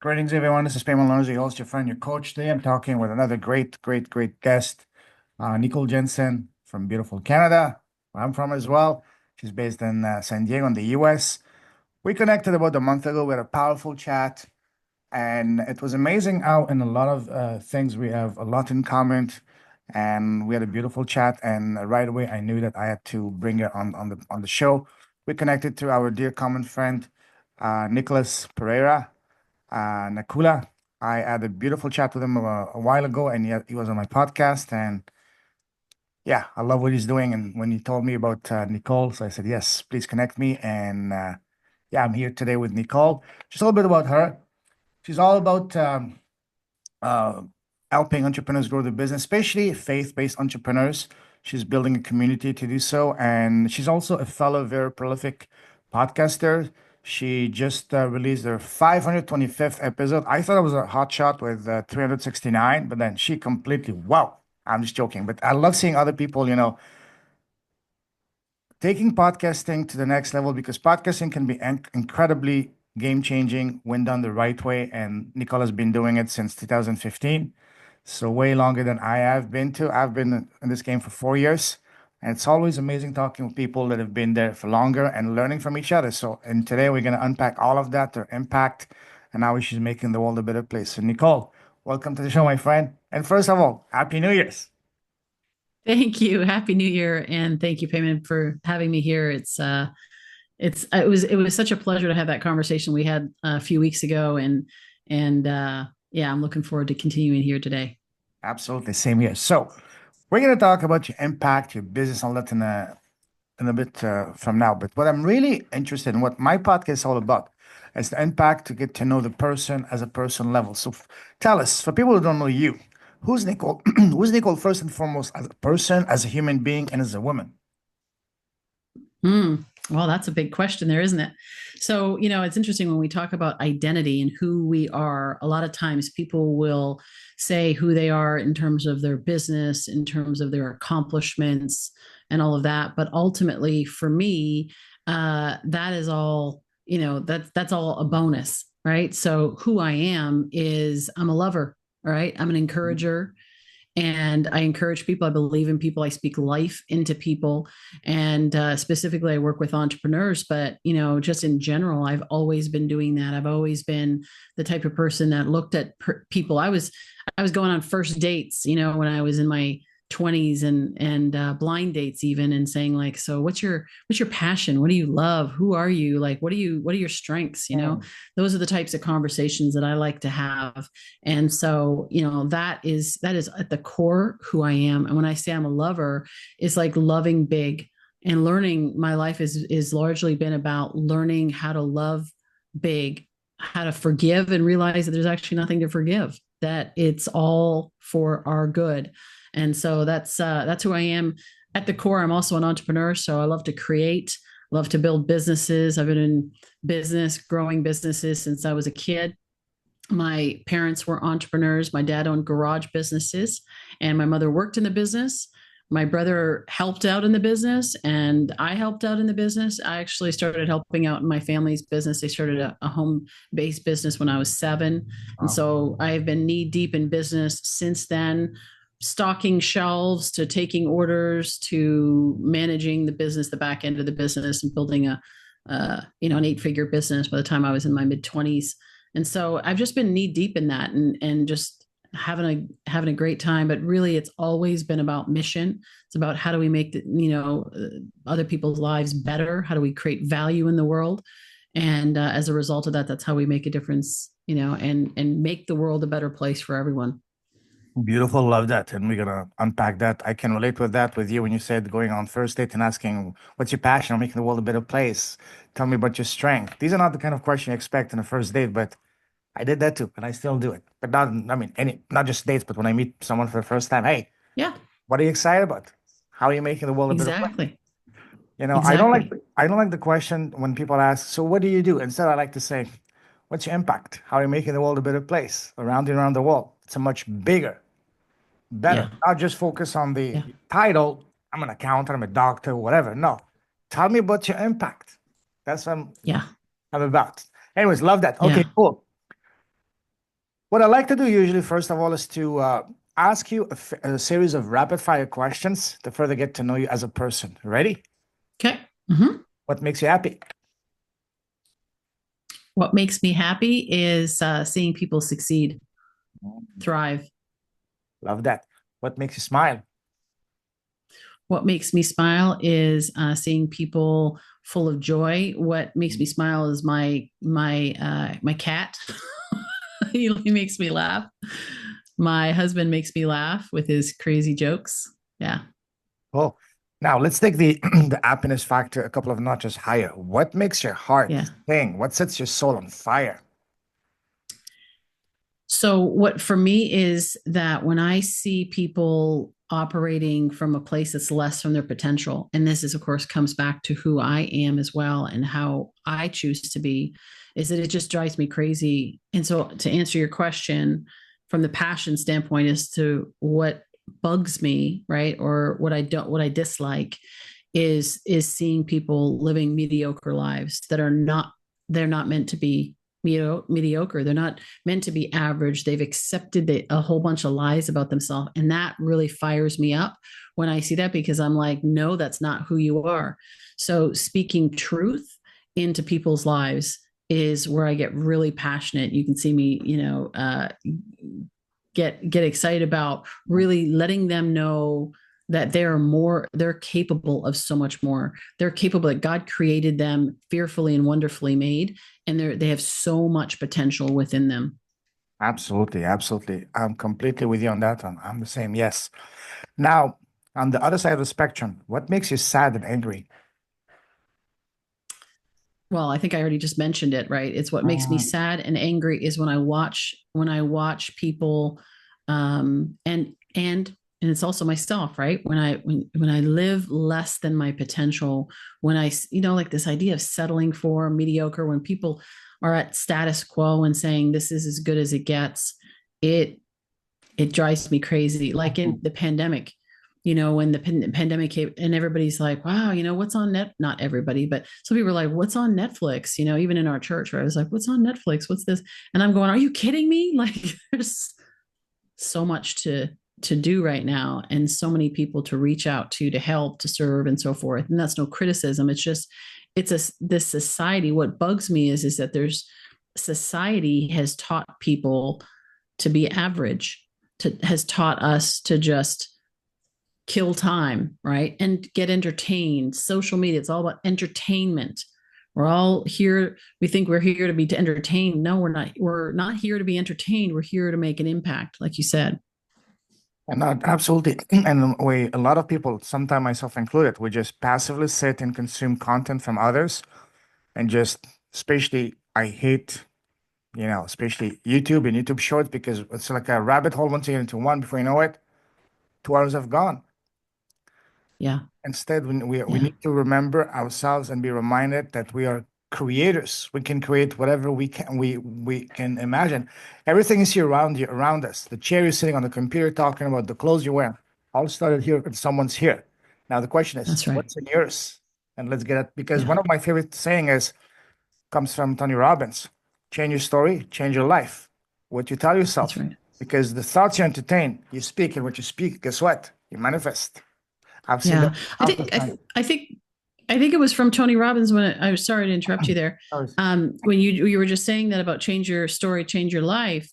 Greetings, everyone. This is Payman, your host, your friend, your coach. Today, I'm talking with another great guest, Nicole Jansen from beautiful Canada, where I'm from as well. She's based in San Diego in the US. We connected about a month ago. We had a powerful chat, and it was amazing how, in a lot of things, we have a lot in common. And we had a beautiful chat. And right away, I knew that I had to bring her on the show. We connected to our dear common friend, Nicholas Pereira. Nakula. I had a beautiful chat with him a while ago, and he was on my podcast. And yeah, I love what he's doing. And when he told me about Nicole, so I said, yes, please connect me. And yeah, I'm here today with Nicole. Just a little bit about her. She's all about uh, helping entrepreneurs grow their business, especially faith-based entrepreneurs. She's building a community to do so, and she's also a fellow very prolific podcaster. She just released her 525th episode. I thought it was a hot shot with 369, but then she completely, wow. I'm just joking, but I love seeing other people, taking podcasting to the next level because podcasting can be incredibly game changing when done the right way. And Nicole has been doing it since 2015. So, way longer than I have been to. I've been in this game for 4 years. And it's always amazing talking with people that have been there for longer and learning from each other. So, and today we're going to unpack all of that, their impact, and how she's making the world a better place. So, Nicole, welcome to the show, my friend. And first of all, Happy New Year's. Thank you. Happy New Year, and thank you, Payman, for having me here. It was such a pleasure to have that conversation we had a few weeks ago, and yeah, I'm looking forward to continuing here today. Absolutely, same here. So, we're going to talk about your impact, your business, all that in a bit from now. But what I'm really interested in, what my podcast is all about, is the impact to get to know the person as a person level. So, tell us, for people who don't know you, who's Nicole? Who's Nicole first and foremost as a person, as a human being, and as a woman? Hmm. Well, that's a big question there, isn't it? So, it's interesting when we talk about identity and who we are. A lot of times people will say who they are in terms of their business, in terms of their accomplishments, and all of that. But ultimately, for me, that is all, that's all a bonus, right? So, who I am is I'm a lover, right? I'm an encourager and I encourage people. I believe in people. I speak life into people, and specifically, I work with entrepreneurs. But just in general, I've always been doing that. I've always been the type of person that looked at people. I was going on first dates, when I was in my 20s and blind dates even, and saying like, so what's your passion? What do you love? Who are you? Like, what are your strengths? Mm. Those are the types of conversations that I like to have. And so, that is at the core who I am. And when I say I'm a lover, it's like loving big and learning. My life is largely been about learning how to love big, how to forgive and realize that there's actually nothing to forgive, that it's all for our good. And so that's who I am at the core. I'm also an entrepreneur, so I love to create, love to build businesses. I've been in business, growing businesses since I was a kid. My parents were entrepreneurs. My dad owned garage businesses, and my mother worked in the business. My brother helped out in the business, and I helped out in the business. I actually started helping out in my family's business. They started a home based business when I was 7. And Wow. so I have been knee deep in business since then, stocking shelves to taking orders to managing the business, the back end of the business, and building an 8-figure business by the time I was in my mid 20s. And so I've just been knee deep in that, and just having a great time. But really, it's always been about mission. It's about how do we make other people's lives better? How do we create value in the world? And as a result of that, that's how we make a difference, and make the world a better place for everyone. Beautiful, love that. And we're gonna unpack that. I can relate with that with you when you said going on first date and asking, what's your passion on making the world a better place? Tell me about your strength. These are not the kind of question you expect in a first date, but I did that too, and I still do it. But not, I mean, not just dates, but when I meet someone for the first time, hey, Yeah, what are you excited about? How are you making the world a better place? exactly, I don't like exactly. I don't like the question when people ask, so what do you do? Instead, I like to say, what's your impact? How are you making the world a better place around and around the world? It's a much bigger, better. Yeah, Not just focus on the yeah, title. I'm an accountant, I'm a doctor, whatever. No. Tell me about your impact. That's what yeah, I'm about. Anyways, love that. Okay, yeah. cool. What I like to do usually, first of all, is to ask you a series of rapid fire questions to further get to know you as a person. Ready? Okay. Mm-hmm. What makes you happy? What makes me happy is seeing people succeed, thrive. Love that. What makes you smile? What makes me smile is seeing people full of joy. What makes me smile is my cat. He makes me laugh. My husband makes me laugh with his crazy jokes. Yeah. Oh, now let's take the the happiness factor a couple of notches higher. What makes your heart Yeah. sing? What sets your soul on fire? So, what for me is that when I see people operating from a place that's less from their potential, and this is, of course, comes back to who I am as well and how I choose to be, is that it just drives me crazy. And so, to answer your question from the passion standpoint as to what bugs me, right, or what I dislike, is seeing people living mediocre lives that are not they're not meant to be mediocre. They're not meant to be average. They've accepted a whole bunch of lies about themselves. And that really fires me up when I see that, because I'm like, no, that's not who you are. So speaking truth into people's lives is where I get really passionate. You can see me, get excited about really letting them know that they're capable of so much more. They're capable, that God created them fearfully and wonderfully made, and they have so much potential within them. Absolutely, absolutely. I'm completely with you on that one. I'm the same. Yes. Now, on the other side of the spectrum, what makes you sad and angry? Well, I think I already just mentioned it, right? It's what makes me sad and angry is when I watch people, and it's also myself, right? When I live less than my potential, when like this idea of settling for mediocre, when people are at status quo and saying this is as good as it gets, it it drives me crazy. Like in the pandemic, when the pandemic came and everybody's like, wow, what's on not everybody, but some people were like, what's on Netflix? Even in our church, where I was like, what's on Netflix? What's this? And I'm going, are you kidding me? Like there's so much to do right now, and so many people to reach out to help, to serve, and so forth. And that's no criticism. It's just, this society. What bugs me is that there's society has taught people to be average, has taught us to just kill time, right? And get entertained. Social media, it's all about entertainment. We're all here. We think we're here to be entertained. No, we're not. We're not here to be entertained. We're here to make an impact, like you said. And absolutely. And a lot of people, sometimes myself included, we just passively sit and consume content from others and just, especially, I hate, especially YouTube and YouTube Shorts because it's like a rabbit hole once you get into one, before you know it, 2 hours have gone. Yeah. Instead, we Yeah. need to remember ourselves and be reminded that we are creators. We can create whatever we can imagine. Everything is here around you, around us. The chair you're sitting on, the computer talking about, the clothes you're wearing, all started here and someone's here. Now the question is, That's right. what's in yours? And let's get it, because Yeah. one of my favorite saying comes from Tony Robbins. Change your story, change your life. What you tell That's yourself. right. Because the thoughts you entertain, you speak, and what you speak, guess what? You manifest. I've seen that Yeah. I countless think I, times. th- I think I think it was from Tony Robbins when I was sorry to interrupt you there. When you were just saying that about change your story, change your life,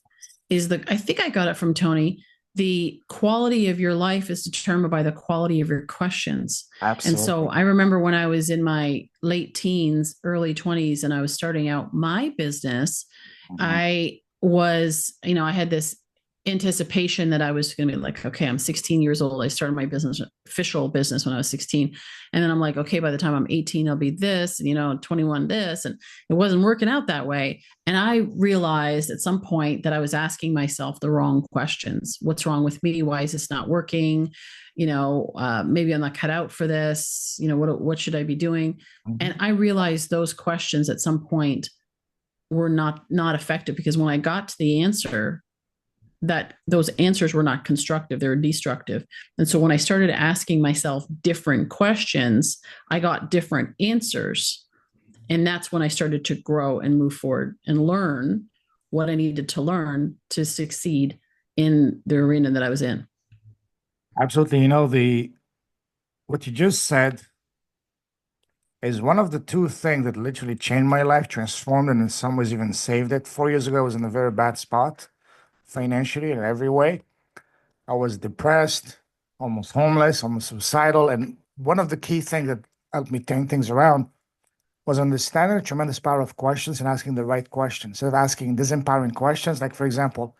I think I got it from Tony. The quality of your life is determined by the quality of your questions. And so Absolutely. I remember when I was in my late teens, early 20s, and I was starting out my business, Mhm. I had this anticipation that I was going to be like, okay, I'm 16 years old. I started my official business when I was 16. And then I'm like, okay, by the time I'm 18, I'll be this, and 21, this. And it wasn't working out that way. And I realized at some point that I was asking myself the wrong questions. What's wrong with me? Why is this not working? Maybe I'm not cut out for this. What should I be doing? And Mhm. I realized those questions at some point were not effective, because when I got to the answer, that those answers were not constructive, they were destructive. And so when I started asking myself different questions, I got different answers. And that's when I started to grow and move forward and learn what I needed to learn to succeed in the arena that I was in. Absolutely. You know, what you just said is one of the two things that literally changed my life, transformed it, and in some ways even saved it. 4 years ago, I was in a very bad spot financially in every way. I was depressed, almost homeless, almost suicidal. And one of the key things that helped me turn things around was understanding the tremendous power of questions and asking the right questions. Instead of asking disempowering questions, like, for example,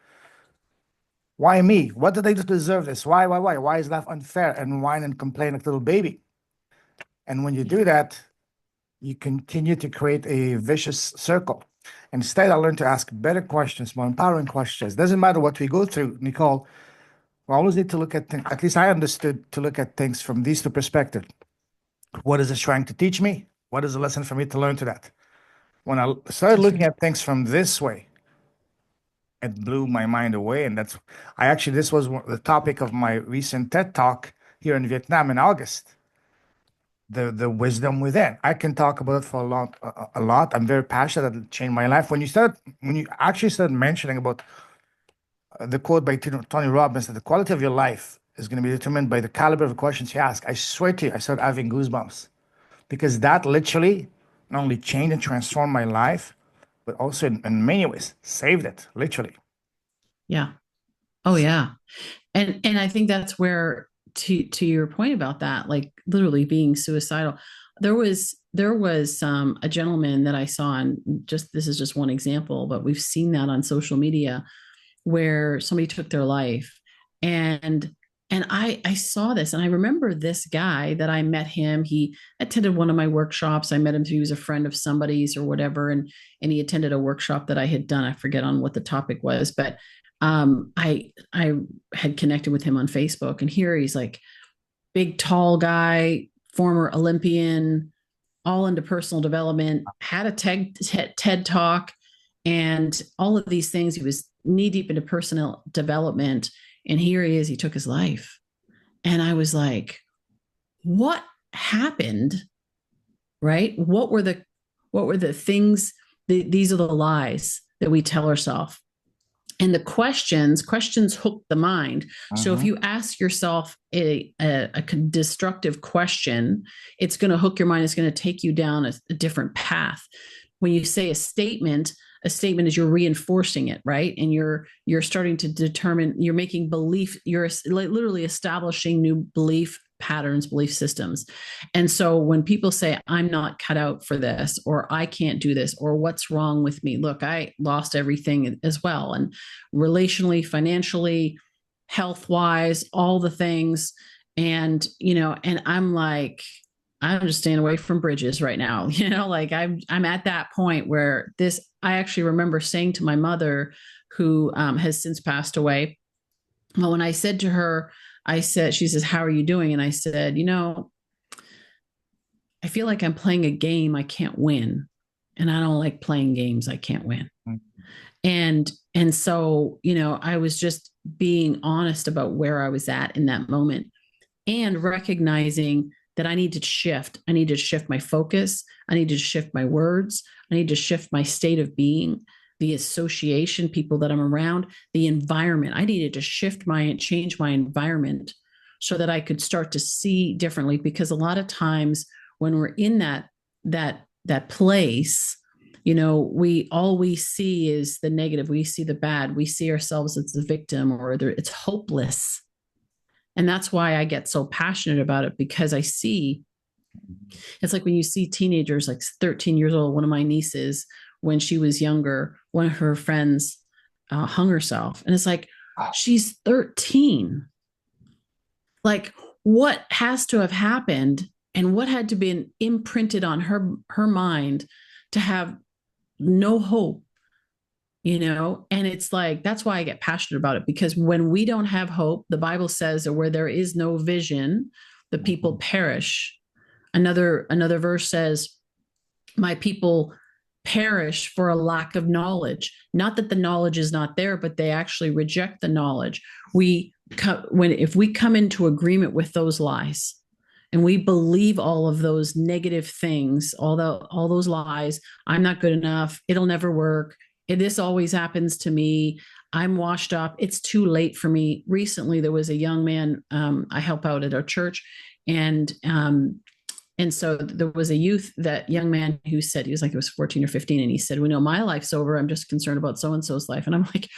why me? What did I do to deserve this? Why? Why is life unfair? And whine and complain like a little baby. And when you do that, you continue to create a vicious circle. Instead, I learned to ask better questions, more empowering questions. Doesn't matter what we go through, Nicole. We always need to look at things, at least I understood to look at things from these two perspectives. What is this trying to teach me? What is the lesson for me to learn to that? When I started That's looking right. at things from this way, it blew my mind away. And this was the topic of my recent TED talk here in Vietnam in August. The wisdom within. I can talk about it for a lot. I'm very passionate. It changed my life. When you actually started mentioning about the quote by Tony Robbins that the quality of your life is going to be determined by the caliber of the questions you ask. I swear to you, I started having goosebumps because that literally not only changed and transformed my life, but also in many ways saved it, literally. Yeah. Oh yeah. And I think that's where, to your point about that, like literally being suicidal, there was a gentleman that I saw, and just this is just one example, but we've seen that on social media where somebody took their life. And and I saw this, and I remember this guy that I met him. He attended one of my workshops. I met him. He was a friend of somebody's or whatever, and he attended a workshop that I had done. I forget on what the topic was, but I had connected with him on Facebook, and here he's like big, tall guy, former Olympian, all into personal development, had a TED talk, and all of these things. He was knee deep into personal development. And here he is, he took his life. And I was like, what happened? Right? What were the things? These are the lies that we tell ourselves. And the questions hook the mind. So if Mhm. you ask yourself a destructive question, it's going to hook your mind. It's going to take you down a different path. When you say a statement is you're reinforcing it, right? And you're starting to determine, you're making belief, you're literally establishing new belief patterns, belief systems. And so when people say, I'm not cut out for this, or I can't do this, or what's wrong with me? Look, I lost everything as well. And relationally, financially, health wise, all the things. And I'm like, I'm just staying away from bridges right now. Like I'm at that point where I actually remember saying to my mother, who has since passed away. Well, when I said to her, she says, how are you doing? And I said, I feel like I'm playing a game I can't win. And I don't like playing games I can't win. And so, I was just being honest about where I was at in that moment, and recognizing that I need to shift. I need to shift my focus. I need to shift my words. I need to shift my state of being, the association, people that I'm around, the environment. I needed to change my environment so that I could start to see differently. Because a lot of times when we're in that place, we see is the negative. We see the bad. We see ourselves as the victim, or it's hopeless. And that's why I get so passionate about it, because I see it's like when you see teenagers, like 13 years old. One of my nieces, when she was younger, one of her friends hung herself. And it's like, she's 13. Like, what has to have happened, and what had to be imprinted on her mind to have no hope? And it's like, that's why I get passionate about it, because when we don't have hope, the Bible says that where there is no vision, the people perish. Another verse says, my people perish for a lack of knowledge. Not that the knowledge is not there, but they actually reject the knowledge. If we come into agreement with those lies, and we believe all of those negative things, all those lies, I'm not good enough, it'll never work, This always happens to me. I'm washed up. It's too late for me. Recently, there was a young man, I help out at our church, and so there was a young man who said, he was 14 or 15. And he said, well, no, my life's over. I'm just concerned about so-and-so's life. And I'm like,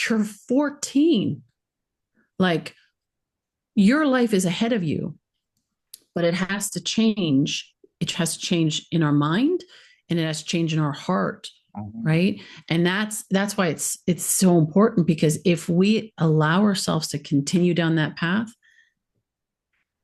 you're 14. Like, your life is ahead of you, but it has to change. It has to change in our mind, and it has to change in our heart. Right. And that's why it's so important, because if we allow ourselves to continue down that path,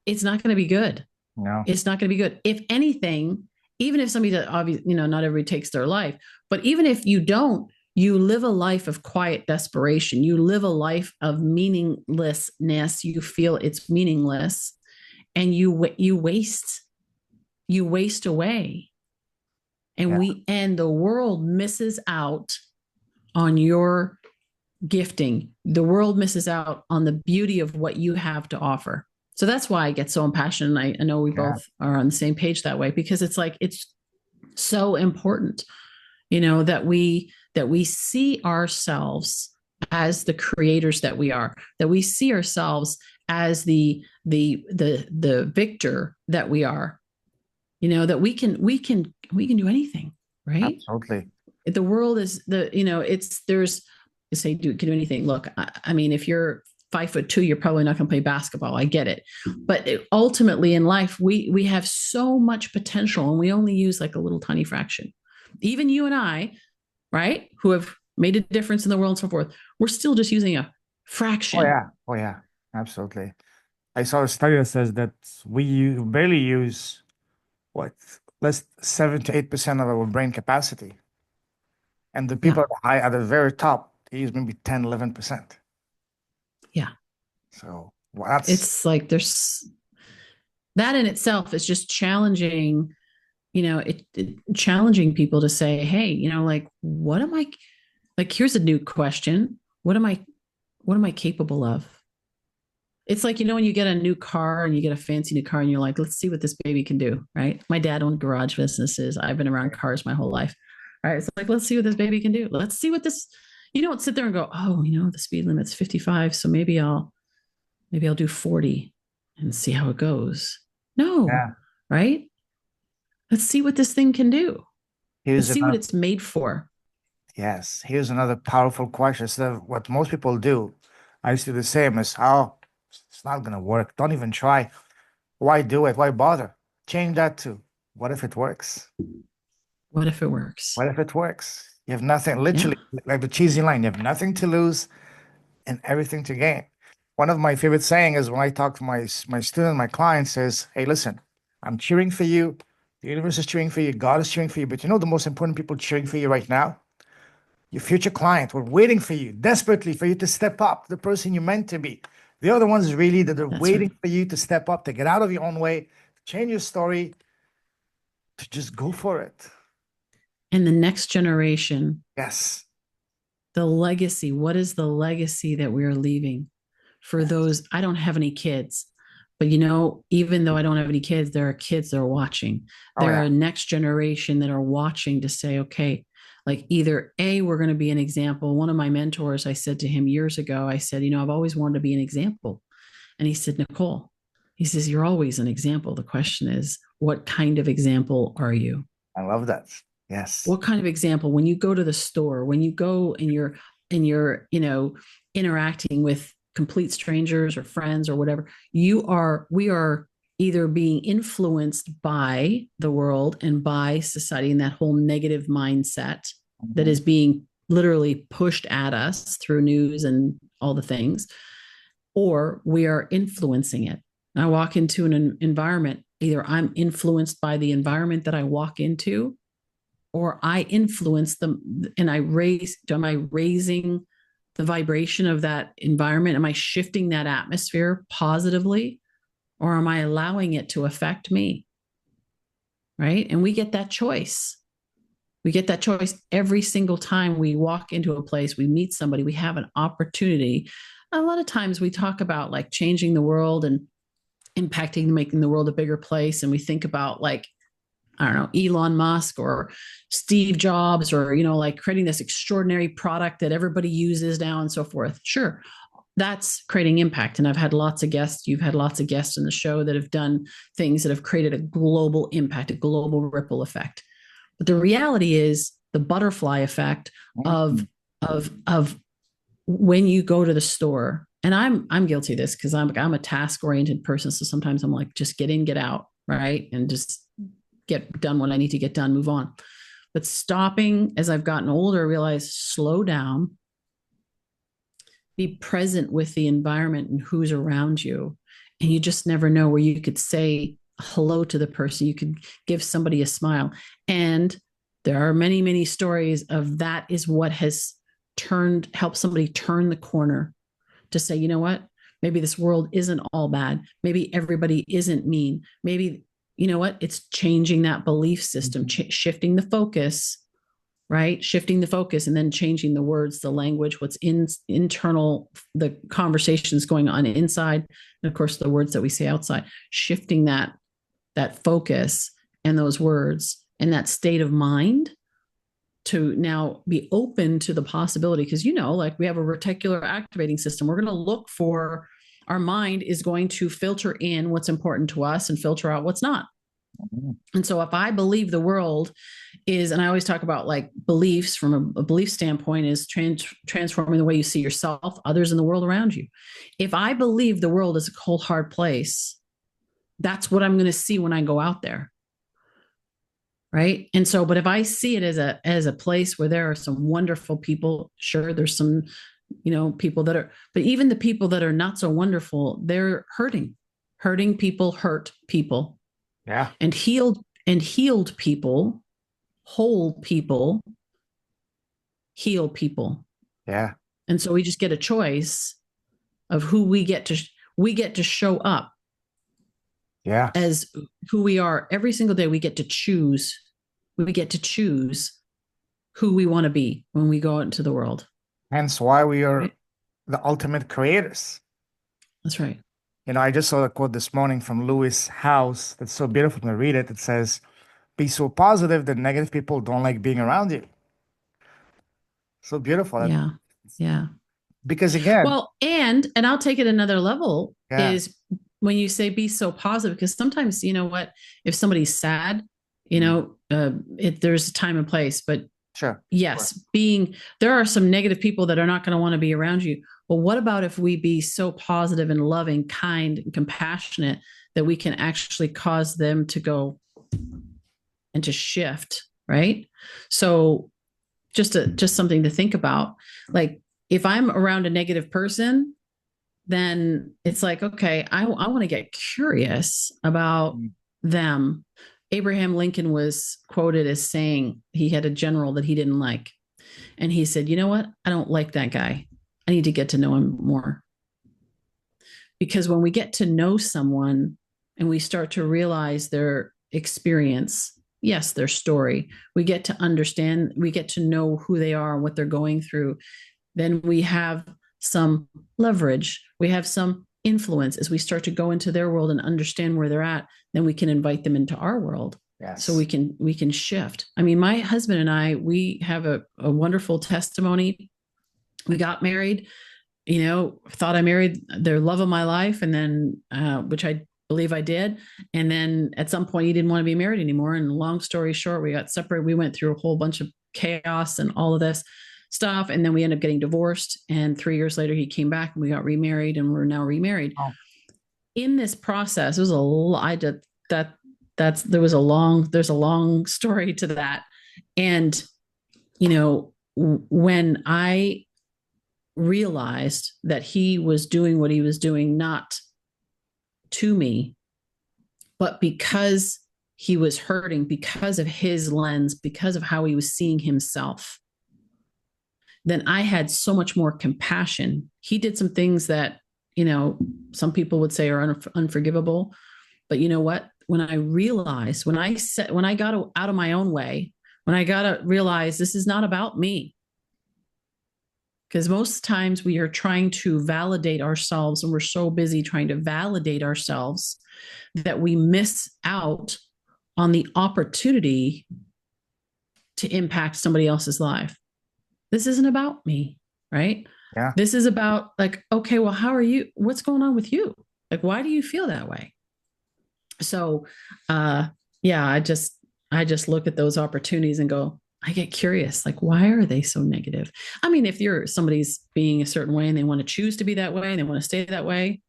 it's not going to be good. No. It's not going to be good. If anything, even if somebody that obviously, not everybody takes their life, but even if you don't, you live a life of quiet desperation. You live a life of meaninglessness. You feel it's meaningless, and you waste away. And the world misses out on your gifting. The world misses out on the beauty of what you have to offer. So that's why I get so impassioned. I know we both are on the same page that way, because it's like, it's so important, that we see ourselves as the creators that we are, that we see ourselves as the victor that we are, that we can do anything, right? Absolutely. The world is can do anything. Look, I mean, if you're 5'2", you're probably not going to play basketball. I get it. But ultimately in life, we have so much potential, and we only use like a little tiny fraction. Even you and I, right, who have made a difference in the world and so forth, we're still just using a fraction. Oh yeah, absolutely. I saw a study that says that we barely use less 7 to 8% of our brain capacity. And the people at the very top, they use maybe 10, 11%. Yeah. So it's like, there's that in itself is just challenging, challenging people to say, hey, like, what am I, like, here's a new question. What am I capable of? It's like, when you get a new car and you get a fancy new car and you're like, let's see what this baby can do. Right. My dad owned garage businesses. I've been around cars my whole life. Right. It's like, let's see what this baby can do. Let's see what this, don't sit there and go, oh, the speed limit's 55. So maybe I'll do 40 and see how it goes. No. Right. Let's see what this thing can do. Let's see what it's made for. Yes. Here's another powerful question. So what most people do, I used to do the same, is, it's not going to work. Don't even try. Why do it? Why bother? Change that to, what if it works? What if it works? What if it works? You have nothing, literally, like the cheesy line, you have nothing to lose and everything to gain. One of my favorite sayings is when I talk to my student, my client says, hey, listen, I'm cheering for you. The universe is cheering for you. God is cheering for you. But the most important people cheering for you right now? Your future client. We're waiting for you, desperately, for you to step up, the person you're meant to be. The other ones really that are waiting for you to step up, to get out of your own way, to change your story, to just go for it. And the next generation. Yes. The legacy. What is the legacy that we are leaving for those? I don't have any kids, but even though I don't have any kids, there are kids that are watching. There are a next generation that are watching to say, okay, like, either we're going to be an example. One of my mentors, I said to him years ago, I said, I've always wanted to be an example. And he said, Nicole, he says, you're always an example. The question is, what kind of example are you? I love that. Yes. What kind of example? When you go to the store, when you go and you're interacting with complete strangers or friends or whatever, we are either being influenced by the world and by society and that whole negative mindset that is being literally pushed at us through news and all the things, or we are influencing it. I walk into an environment, either I'm influenced by the environment that I walk into, or I influence them, and am I raising the vibration of that environment? Am I shifting that atmosphere positively? Or am I allowing it to affect me? Right. And we get that choice. We get that choice every single time we walk into a place, we meet somebody, we have an opportunity. A lot of times we talk about like changing the world and impacting, making the world a bigger place. And we think about like I don't know, Elon Musk or Steve Jobs, or, like creating this extraordinary product that everybody uses now and so forth. Sure. That's creating impact. And I've had lots of guests, you've had lots of guests in the show that have done things that have created a global impact, a global ripple effect. But the reality is the butterfly effect of when you go to the store, and I'm guilty of this because I'm a task oriented person. So sometimes I'm like, just get in, get out, right? And just get done what I need to get done, move on. But stopping as I've gotten older, I realize slow down, be present with the environment and who's around you. And you just never know where you could say hello to the person. You could give somebody a smile. And there are many, many stories of that is what has helped somebody turn the corner to say, you know what, maybe this world isn't all bad. Maybe everybody isn't mean. Maybe, you know what, it's changing that belief system, shifting the focus, right? Shifting the focus and then changing the words, the language, what's internal, the conversations going on inside, and of course the words that we say outside, shifting that focus and those words and that state of mind to now be open to the possibility. Because, like we have a reticular activating system. We're going to look for, our mind is going to filter in what's important to us and filter out what's not. And so if I believe the world is, and I always talk about like beliefs from a belief standpoint, is transforming the way you see yourself, others, in the world around you. If I believe the world is a cold, hard place, that's what I'm going to see when I go out there. Right. And so, but if I see it as a place where there are some wonderful people, sure, there's some, people that are, but even the people that are not so wonderful, they're hurting people, hurt people. Yeah. And healed people, whole people, heal people. Yeah. And so we just get a choice of who we get to show up. Yeah. As who we are every single day. We get to choose who we want to be when we go out into the world. Hence why we are the ultimate creators. That's right. I just saw a quote this morning from Lewis House that's so beautiful. I'm going to read it. It says, be so positive that negative people don't like being around you. So beautiful. Yeah. Yeah. Because again, well, and I'll take it another level, is when you say be so positive, because sometimes, if somebody's sad, there's a time and place, but sure. Yes, there are some negative people that are not going to want to be around you. But what about if we be so positive and loving, kind and compassionate that we can actually cause them to go and to shift, right? So just something to think about. Like if I'm around a negative person, then it's like, okay, I want to get curious about them. Abraham Lincoln was quoted as saying he had a general that he didn't like. And he said, you know what? I don't like that guy. I need to get to know him more. Because when we get to know someone and we start to realize their experience, yes, their story, we get to understand, we get to know who they are and what they're going through. Then we have some leverage. We have some influence as we start to go into their world and understand where they're at. Then we can invite them into our world. Yes. So we can shift. I mean, my husband and I, we have a wonderful testimony. We got married, thought I married the love of my life, and then which I believe I did. And then at some point he didn't want to be married anymore. And long story short, we got separated. We went through a whole bunch of chaos and all of this stuff. And then we ended up getting divorced. And 3 years later, he came back and we got remarried, and we're now remarried. Oh. In this process, it was there's a long story to that. And, when I realized that he was doing what he was doing, not to me, but because he was hurting, because of his lens, because of how he was seeing himself, then I had so much more compassion. He did some things that, some people would say are unforgivable. But you know what? When I realized, when I got out of my own way, when I got to realize this is not about me. Because most times we are trying to validate ourselves, and we're so busy trying to validate ourselves that we miss out on the opportunity to impact somebody else's life. This isn't about me, right? Yeah. This is about like, okay, well, how are you? What's going on with you? Like, why do you feel that way? So, yeah, I just look at those opportunities and go, I get curious, like, why are they so negative? I mean, if somebody's being a certain way and they want to choose to be that way and they want to stay that way,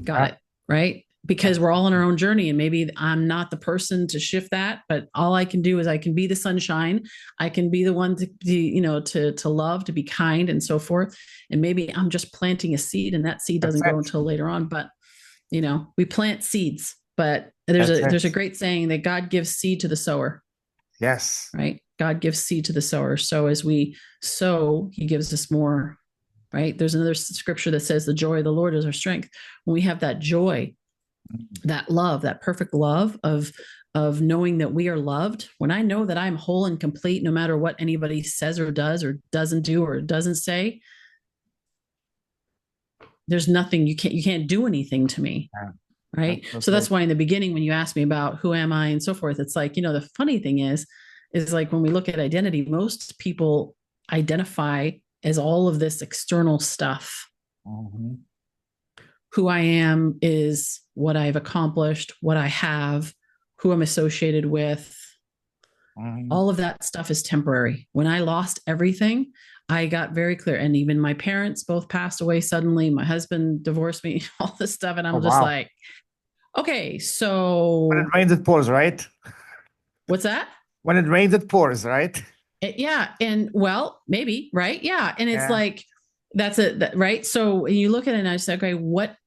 got Yeah. it, right? Because we're all on our own journey, and maybe I'm not the person to shift that, but all I can do is I can be the sunshine. I can be the one to love, to be kind, and so forth. And maybe I'm just planting a seed, and that seed That's doesn't grow it. until later on. But we plant seeds. But there's That's a it. great saying that God gives seed to the sower, Yes. right? God gives seed to the sower. So as we sow, He gives us more. Right? There's another scripture that says, "The joy of the Lord is our strength." When we have that joy, that love, that perfect love of knowing that we are loved, when I know that I'm whole and complete, no matter what anybody says or does or doesn't do or doesn't say, there's nothing, you can't do anything to me. Yeah. Right. So Absolutely. that's why in the beginning, when you asked me about who am I and so forth, it's like, the funny thing is like when we look at identity, most people identify as all of this external stuff. Mhm. Who I am is what I've accomplished, what I have, who I'm associated with. Mhm. All of that stuff is temporary. When I lost everything, I got very clear. And even my parents both passed away suddenly. My husband divorced me, all this stuff. And Oh, I'm just wow. like, okay, When it so rains, it pours, right? what's that? When it rains, it pours, right? Yeah. And well, maybe, right? Yeah. And it's Yeah. like, that's it, right? So when you look at it and I say, okay, what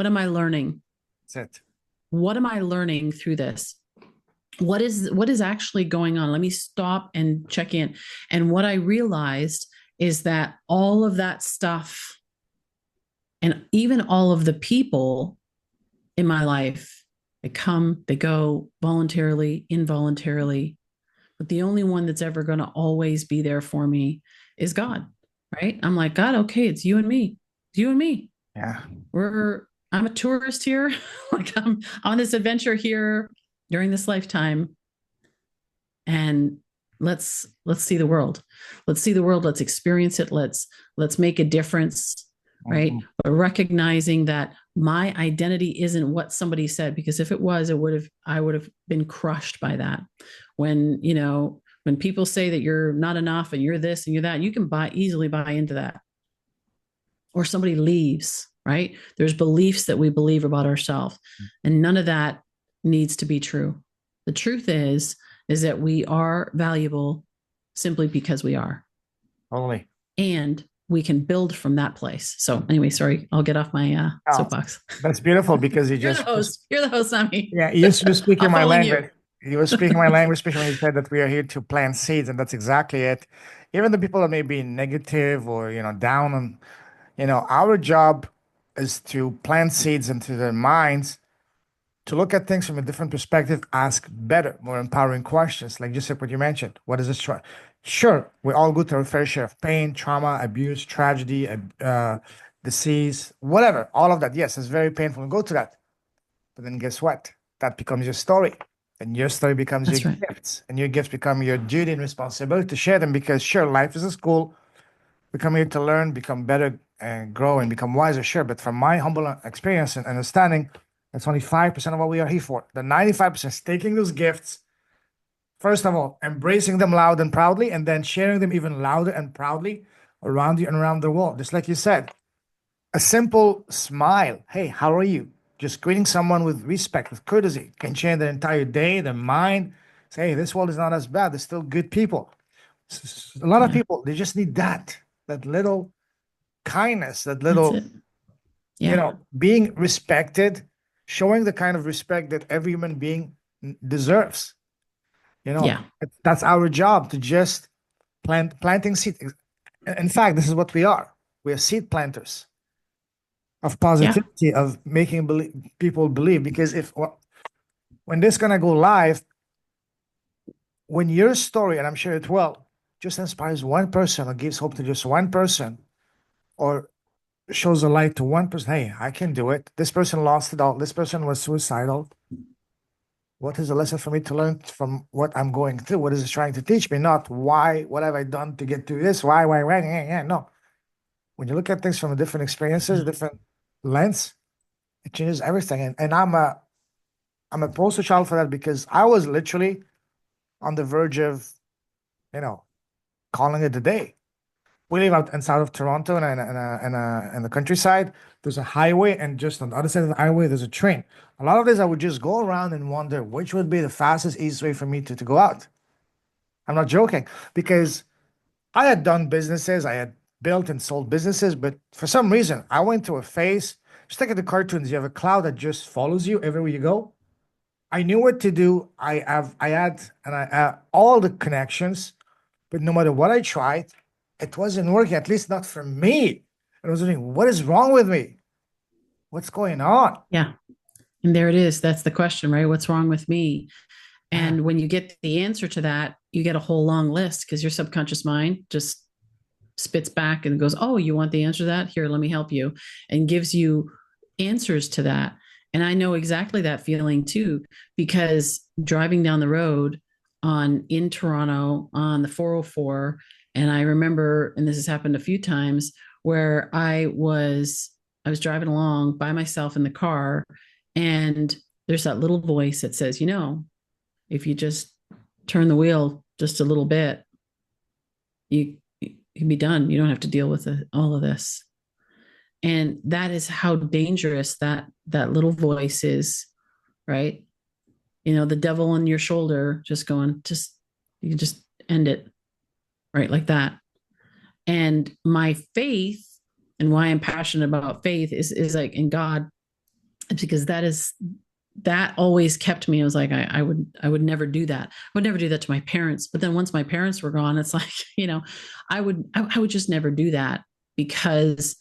am I learning? That's it. What am I learning through this? What is actually going on? Let me stop and check in. And what I realized is that all of that stuff and even all of the people in my life, they come, they go voluntarily, involuntarily. But the only one that's ever going to always be there for me is God, right? I'm like, God, okay, it's you and me. It's you and me. Yeah. I'm a tourist here. Like I'm on this adventure here during this lifetime. And let's see the world. Let's see the world. Let's experience it. Let's make a difference, right? Mhm. But recognizing that my identity isn't what somebody said, because if it was, I would have been crushed by that. When people say that you're not enough and you're this and you're that, you can easily buy into that. Or somebody leaves, right? There's beliefs that we believe about ourselves, and none of that needs to be true. The truth is that we are valuable simply because we are, Totally. and we can build from that place. So anyway, sorry, I'll get off my Oh, soapbox. that's beautiful because you You're the just, host. You're the host, not me. yeah, you're I'm speaking my following you. language. You were speaking my language, especially when you said that we are here to plant seeds, and that's exactly it. Even the people that may be negative or, down on, our job is to plant seeds into their minds to look at things from a different perspective, ask better, more empowering questions, like just like what you mentioned. What is this? Sure, we all go through our fair share of pain, trauma, abuse, tragedy, disease, whatever, all of that. Yes, it's very painful to go through that. But then guess what? That becomes your story. And your story becomes your That's right. gifts. And your gifts become your duty and responsibility to share them because, sure, life is a school. We come here to learn, become better, and grow and become wiser, sure. But from my humble experience and understanding, that's only 5% of what we are here for. The 95% is taking those gifts, first of all, embracing them loud and proudly, and then sharing them even louder and proudly around you and around the world. Just like you said, a simple smile. Hey, how are you? Just greeting someone with respect, with courtesy, can change their entire day, their mind. Say, hey, this world is not as bad. There's still good people. A lot of Yeah, people, they just need that little kindness, that that's little, it. Yeah, being respected, showing the kind of respect that every human being deserves. yeah, That's our job to just planting seed. In fact, this is what we are. We are seed planters of yeah, positivity, of making people believe. Because if when this gonna go live, when your story, and I'm sure it will, just inspires one person or gives hope to just one person, or shows a light to one person. Hey, I can do it. This person lost it all. This person was suicidal. what is the lesson for me to learn from what I'm going through? What is it trying to teach me? Not why, what have I done to get to this? Why? Yeah. No. When you look at things from different experiences, different lens, it changes everything. And I'm a poster child for that because I was literally on the verge of, you know, calling it a day. We live out inside of Toronto in the countryside. There's a highway, and just on the other side of the highway, there's a train. A lot of days I would just go around and wonder which would be the fastest, easiest way for me to go out. I'm not joking because I had done businesses, I had built and sold businesses, but for some reason I went through a phase. Just like in the cartoons, you have a cloud that just follows you everywhere you go. I knew what to do. I had and I all the connections, but no matter what I tried, it wasn't working. At least not for me. I was wondering, what is wrong with me? What's going on? Yeah. And there it is. That's the question, right? What's wrong with me? Yeah. And when you get the answer to that, you get a whole long list because your subconscious mind just spits back and goes, oh, you want the answer to that? Here, let me help you, and gives you answers to that. And I know exactly that feeling too, because driving down the road in Toronto on the 404, and I remember, and this has happened a few times, where I was driving along by myself in the car, and there's that little voice that says, if you just turn the wheel just a little bit, you can be done. You don't have to deal with all of this. And that is how dangerous that little voice is, right? The devil on your shoulder just going, you can just end it, right? Like that. And my faith, and why I'm passionate about faith is like in God, because that always kept me. I was like, I would never do that. I would never do that to my parents. But then once my parents were gone, it's like, I would just never do that because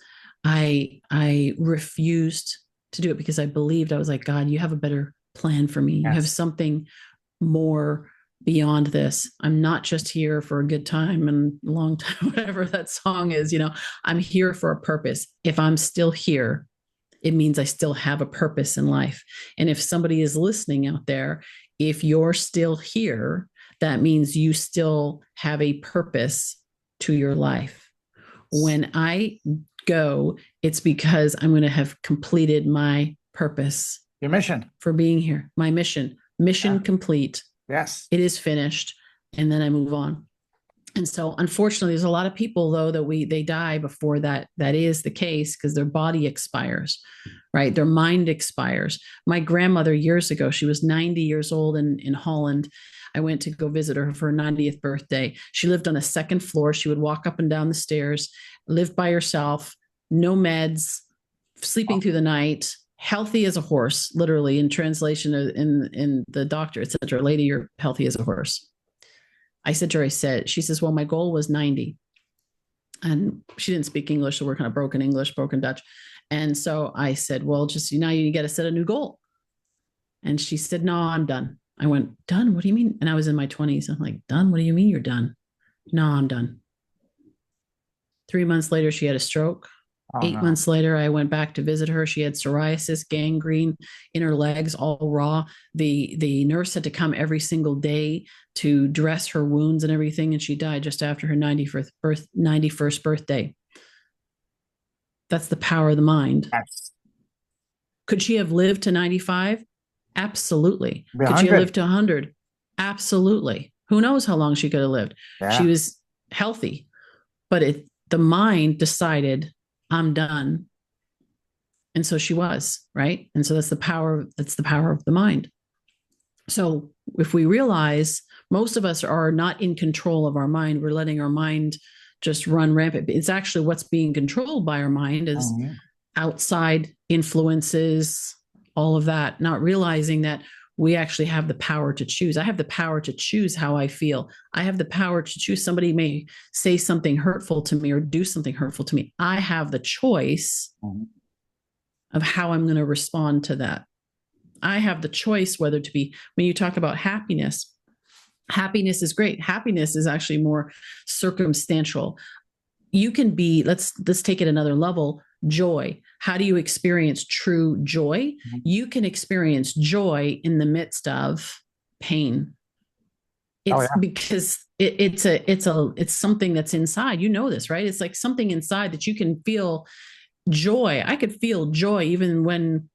I refused to do it because I believed. I was like, God, you have a better plan for me. Yes. You have something more beyond this. I'm not just here for a good time and long time, whatever that song is, I'm here for a purpose. If I'm still here, it means I still have a purpose in life. And if somebody is listening out there, if you're still here, that means you still have a purpose to your life. When I go, it's because I'm going to have completed my purpose. Your mission. For being here. My mission. Mission complete. Yes. It is finished. And then I move on. And so unfortunately, there's a lot of people though that they die before that is the case because their body expires, right? Their mind expires. My grandmother years ago, she was 90 years old in Holland. I went to go visit her for her 90th birthday. She lived on the second floor. She would walk up and down the stairs, lived by herself, no meds, sleeping through the night, healthy as a horse, literally in translation in the doctor, et cetera. Lady, you're healthy as a horse. I said to her, she says, well, my goal was 90. And she didn't speak English, so we're kind of broken English, broken Dutch. And so I said, well, just, you got to set a new goal. And she said, no, I'm done. I went, done? What do you mean? And I was in my 20s. I'm like, done? What do you mean you're done? No, I'm done. 3 months later, she had a stroke. 8 months later, I went back to visit her. She had psoriasis, gangrene in her legs, all raw. The nurse had to come every single day to dress her wounds and everything. And she died just after her 91st birthday. That's the power of the mind. Yes. Could she have lived to 95? Absolutely. Could 100. she have lived to 100? Absolutely. Who knows how long she could have lived? Yeah. She was healthy, but the mind decided, I'm done. And so she was, right? And so that's the power of the mind. So if we realize most of us are not in control of our mind, we're letting our mind just run rampant. It's actually what's being controlled by our mind is outside influences, all of that, not realizing that we actually have the power to choose. I have the power to choose how I feel. I have the power to choose. Somebody may say something hurtful to me or do something hurtful to me. I have the choice of how I'm going to respond to that. I have the choice whether to be, when you talk about happiness is great. Happiness is actually more circumstantial. You can be, let's take it another level, joy. how do you experience true joy? You can experience joy in the midst of pain. Oh It's yeah. because it's something that's inside. You know this, right? It's like something inside that you can feel joy. I could feel joy even when,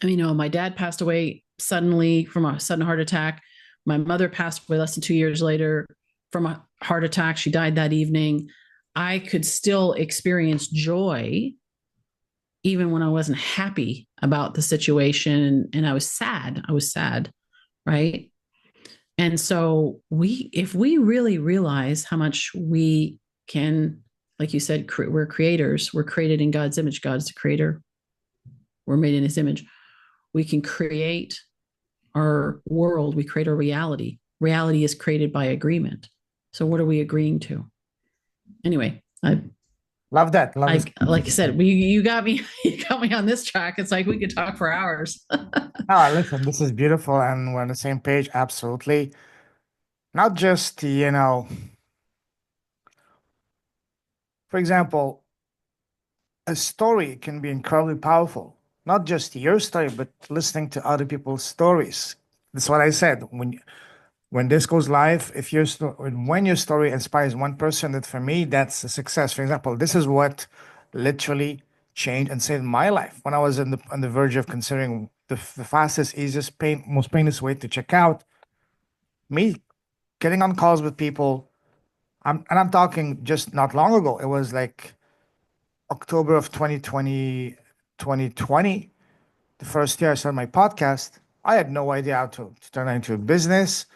my dad passed away suddenly from a sudden heart attack. My mother passed away less than 2 years later from a heart attack. She died that evening. I could still experience joy even when I wasn't happy about the situation, and I was sad. Right? And so if we really realize how much we can, like you said, we're creators. We're created in God's image. God's the creator. We're made in his image. We can create our world. We create our reality. Reality is created by agreement. So what are we agreeing to? Anyway, Love that. Love this. like I said, you got me, you got me on this track. It's like we could talk for hours. Oh, listen, this is beautiful, and we're on the same page. Absolutely. Not just, for example, a story can be incredibly powerful. Not just your story, but listening to other people's stories. That's what I said. When this goes live, if when your story inspires one person, that for me, that's a success. For example, this is what literally changed and saved my life when I was on the verge of considering the fastest, easiest, most painless way to check out. Me getting on calls with people. I'm talking just not long ago. It was like October of 2020, the first year I started my podcast. I had no idea how to turn it into a business.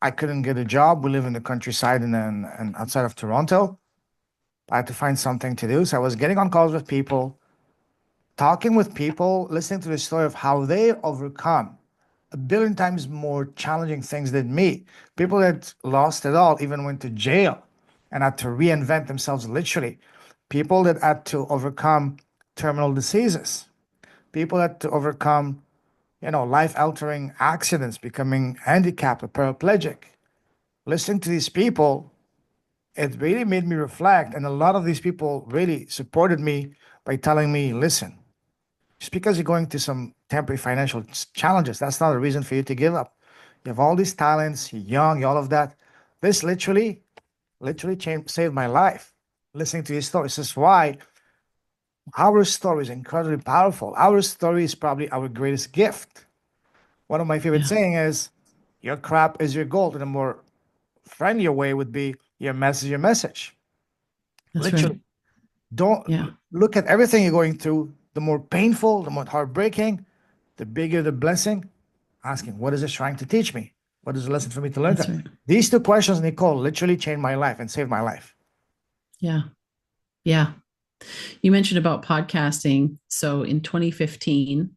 I couldn't get a job. We live in the countryside and outside of Toronto. I had to find something to do. So I was getting on calls with people, talking with people, listening to the story of how they overcome a billion times more challenging things than me. People that lost it all even went to jail and had to reinvent themselves literally. People that had to overcome terminal diseases. People that had to overcome, life-altering accidents, becoming handicapped or paraplegic. Listening to these people, it really made me reflect. And a lot of these people really supported me by telling me, listen, just because you're going through some temporary financial challenges, that's not a reason for you to give up. You have all these talents, you're young, all of that. This literally saved my life. Listening to these stories. This is why our story is incredibly powerful. Our story is probably our greatest gift. One of my favorite Yeah, saying is, your crap is your gold. In a more friendlier way would be, your mess is your message. that's right. Literally. Don't Yeah, look at everything you're going through. The more painful, the more heartbreaking, the bigger the blessing. Asking, what is this trying to teach me? What is the lesson for me to learn that's from? right. These two questions, Nicole, literally changed my life and saved my life. Yeah. Yeah. You mentioned about podcasting. So in 2015,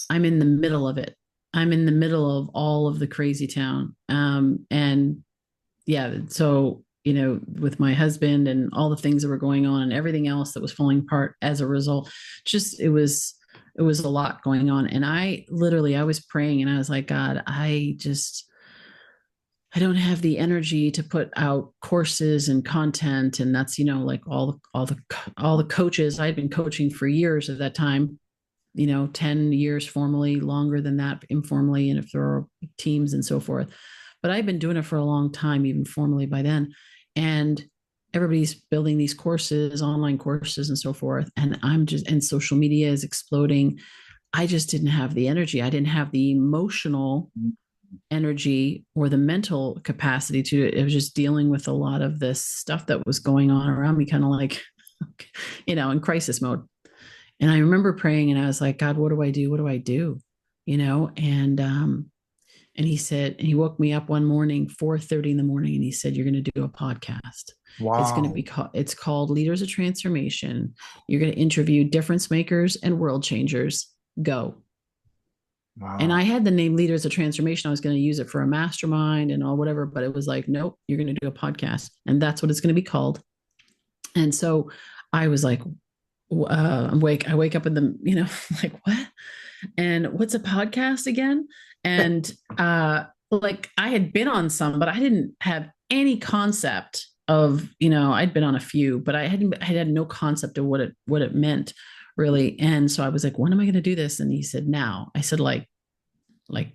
I'm in the middle of it. I'm in the middle of all of the crazy town. And yeah, so, with my husband and all the things that were going on and everything else that was falling apart as a result, just it was a lot going on. And I was praying and I was like, God, I don't have the energy to put out courses and content. And that's, like all the coaches I'd been coaching for years at that time, 10 years formally, longer than that informally, and if there are teams and so forth. But I've been doing it for a long time, even formally by then. And everybody's building these courses, online courses and so forth. And social media is exploding. I just didn't have the energy. I didn't have the emotional energy or the mental capacity to it. It was just dealing with a lot of this stuff that was going on around me, kind of like, in crisis mode. And I remember praying and I was like, God, what do I do? What do I do? And he said, and he woke me up one morning, 4:30 in the morning, and he said, you're going to do a podcast. Wow. It's called Leaders of Transformation. You're going to interview difference makers and world changers. Go. And I Wow. had the name Leaders of Transformation. I was going to use it for a mastermind and all whatever, but it was like, nope, you're going to do a podcast. And that's what it's going to be called. And so I was like, I wake up in the, like, what? And what's a podcast again? And like I had been on some, but I didn't have any concept of, I'd been on a few, but I had no concept of what it meant really. And so I was like, when am I going to do this? And he said, now. I said, like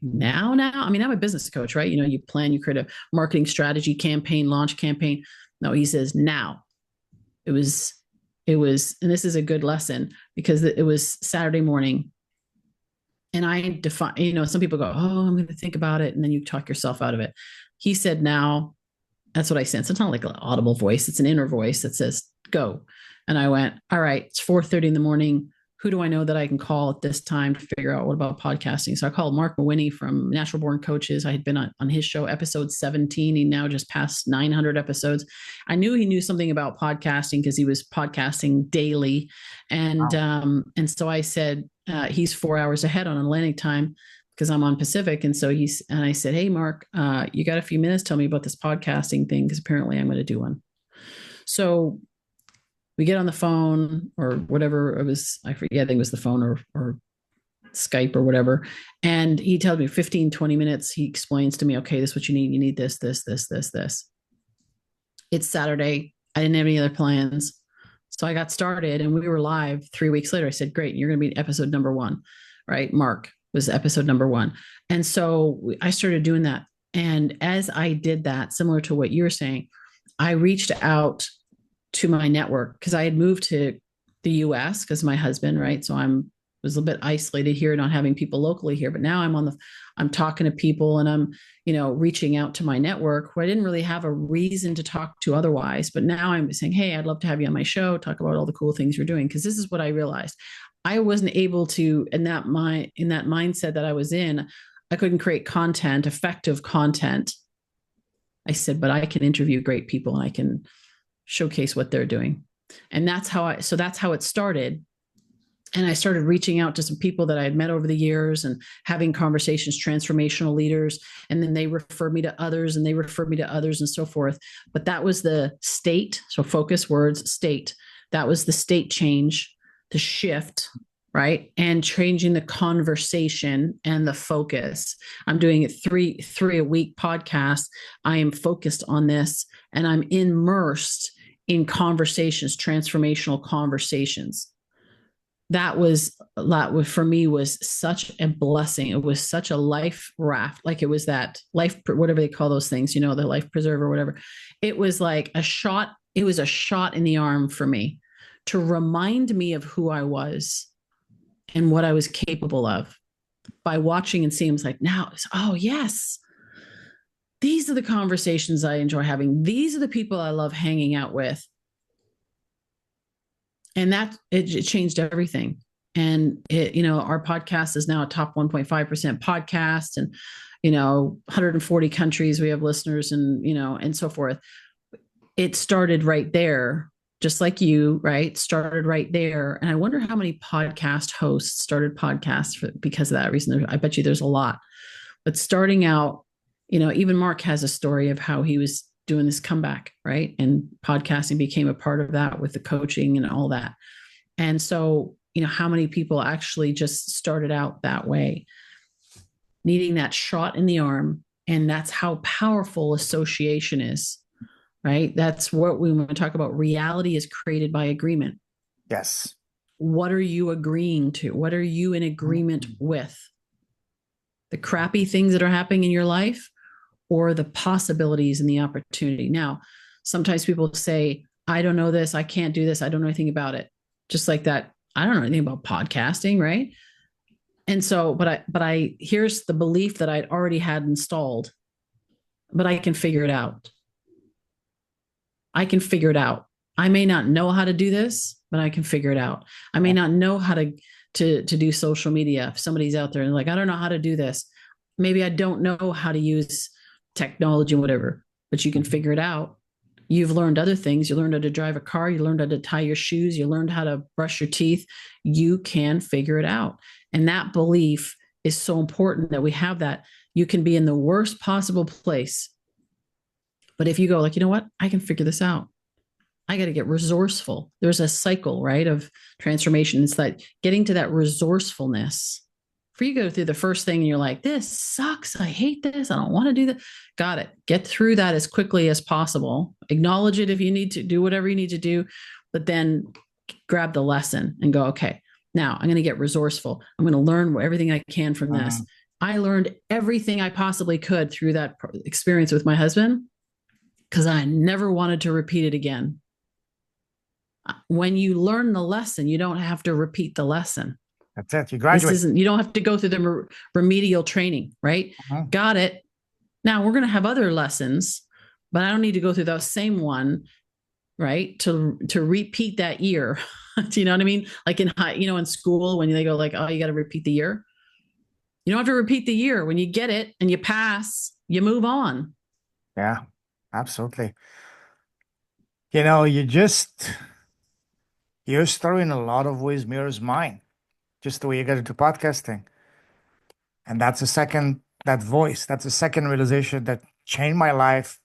now. I mean, I'm a business coach, right? You plan, you create a marketing strategy, campaign, launch campaign. No, he says now. It was, and this is a good lesson because it was Saturday morning. And I define, some people go, oh, I'm going to think about it. And then you talk yourself out of it. He said, now. That's what I sense. It's not like an audible voice. It's an inner voice that says, go. And I went, all right, it's 4:30 in the morning. Who do I know that I can call at this time to figure out what about podcasting? So I called Mark Mawinney from Natural Born Coaches. I had been on his show, episode 17. He now just passed 900 episodes. I knew he knew something about podcasting because he was podcasting daily. And, Wow. and so I said, he's 4 hours ahead on Atlantic time because I'm on Pacific. And so I said, hey, Mark, you got a few minutes? Tell me about this podcasting thing, because apparently I'm going to do one. So we get on the phone or whatever it was. I forget, I think it was the phone or Skype or whatever. And he tells me 15, 20 minutes. He explains to me, okay, this is what you need. You need this. It's Saturday. I didn't have any other plans. So I got started and we were live 3 weeks later. I said, great, you're going to be episode number 1, right? Mark was episode number 1. And so I started doing that. And as I did that, similar to what you're saying, I reached out to my network because I had moved to the US because my husband, right? So was a little bit isolated here, not having people locally here, but now I'm talking to people and I'm, reaching out to my network where I didn't really have a reason to talk to otherwise. But now I'm saying, hey, I'd love to have you on my show, talk about all the cool things you're doing. Because this is what I realized. I wasn't able to, in that mindset that I was in, I couldn't create content, effective content. I said, but I can interview great people and I can showcase what they're doing. And that's how it started. And I started reaching out to some people that I had met over the years and having conversations, transformational leaders. And then they referred me to others and they referred me to others and so forth. But that was the state. So focus words, state. That was the state change, the shift, right? And changing the conversation and the focus. I'm doing a three a week podcast. I am focused on this and I'm immersed in conversations, transformational conversations. That for me was such a blessing. It was such a life raft. Like it was that life, whatever they call those things, the life preserver or whatever. It was like a shot. It was a shot in the arm for me to remind me of who I was and what I was capable of by watching and seeing. It was like, now, oh yes, these are the conversations I enjoy having. These are the people I love hanging out with. And that it changed everything. And our podcast is now a top 1.5% podcast, and 140 countries we have listeners, and and so forth. It started right there, just like you, right? Started right there. And I wonder how many podcast hosts started podcasts because of that reason. I bet you there's a lot. But starting out, even Mark has a story of how he was doing this comeback, right? And podcasting became a part of that with the coaching and all that. And so, how many people actually just started out that way, needing that shot in the arm. And that's how powerful association is, right? That's what we want to talk about. Reality is created by agreement. Yes. What are you agreeing to? What are you in agreement with? The crappy things that are happening in your life, or the possibilities and the opportunity. Now, sometimes people say, I don't know this, I can't do this, I don't know anything about it. Just like that, I don't know anything about podcasting, right? And so, but I here's the belief that I'd already had installed, but I can figure it out. I can figure it out. I may not know how to do this, but I can figure it out. I may not know how to do social media. If somebody's out there and like, I don't know how to do this. Maybe I don't know how to use technology and whatever, but you can figure it out. You've learned other things. You learned how to drive a car. You learned how to tie your shoes. You learned how to brush your teeth. You can figure it out. And that belief is so important that we have that. You can be in the worst possible place. But if you go like, you know what, I can figure this out. I got to get resourceful. There's a cycle, right, of transformation. It's like getting to that resourcefulness. For you go through the first thing and you're like, this sucks. I hate this. I don't want to do that. Got it. Get through that as quickly as possible. Acknowledge it if you need to, do whatever you need to do, but then grab the lesson and go, okay, Now I'm going to get resourceful. I'm going to learn everything I can from this. Mhm. I learned everything I possibly could through that experience with my husband because I never wanted to repeat it again. When you learn the lesson, you don't have to repeat the lesson. That's it. You This graduate. isn't, you don't have to go through the remedial training, right? Mhm. Got it. Now we're going to have other lessons, but I don't need to go through the same one, right? To repeat that year. Do you know what I mean? Like in high, in school when they go like, oh, you got to repeat the year. You don't have to repeat the year. When you get it and you pass, you move on. Yeah, absolutely. Your story in a lot of ways mirrors mine, just the way you got into podcasting. And that voice, that's the second realization that changed my life